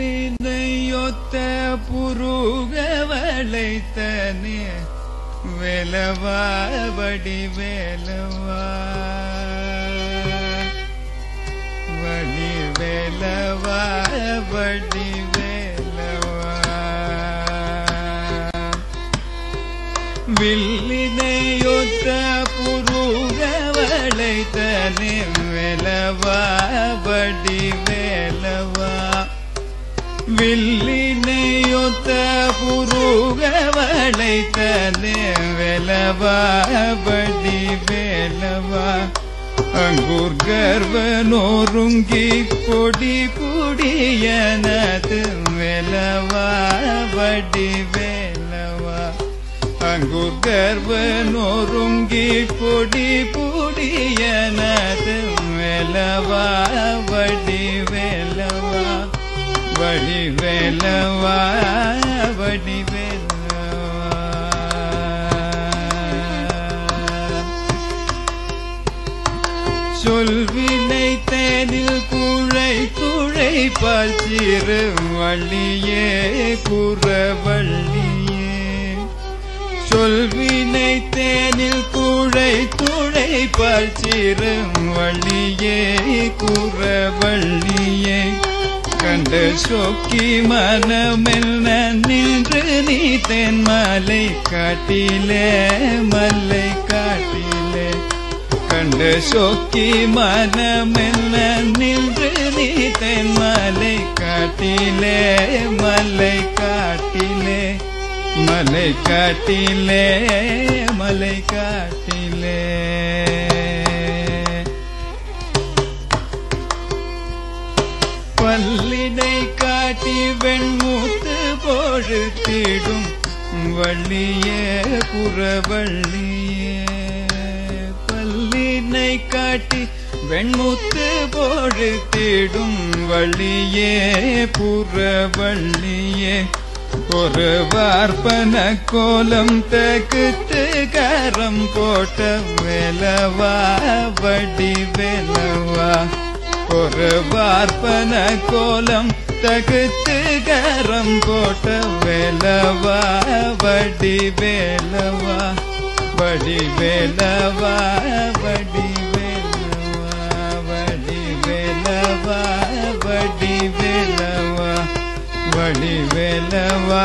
வில்லினையொத்த புருகவளைத்தனே வேலவா வடிவேலவா வடிவேலவா வடிவேலவா வில்லினையொத்த புருகவளைத்தனே வேலவா வடிவேலவா வில்லினையொத்த புருகவளைத்தனே வேலவா வடிவேலவா அங்கூர் கர்வனோருங்கி பொடி புடியனது வேலவா வடிவேலவா அங்கூர் கர்வனோருங்கி பொடி புடியனது வேலவா வடிவேலவா வடிவேலவா வடிவேலவா சொல்வினை தேனில் குழை துழை பால் சிறு வள்ளியே குறவள்ளியே சொல்வினை தேனில் குழை துழை பால் சிறு வள்ளியே குறவள்ளியே கண்ட சொக்கி மனமெல்ல நின்று நீ தென் மலை காட்டிலே மலை காட்டிலே கண்ட சொக்கி மனமெல்ல நின்று நீ தென் மலை காட்டிலே மலை காட்டிலே மலை காட்டிலே மலை காட்டிலே பல்லினை காட்டி வெண்முத்து பொழுத்திடும் வள்ளியே புறவள்ளியே பல்லினை காட்டி வெண்முத்து பொழுத்திடும் வள்ளியே புறவள்ளியே ஒரு வார்ப்பன கோலம் தகுத்து கரம் போட்ட வேலவா வடிவேலவா ஒரு வார்ப்பன கோலம் தகுத்து கரம் போட்ட வேலவா வடிவேலவா வடிவேலவா வடிவேலவா வடிவேலவா வடிவேலவா வடிவேலவா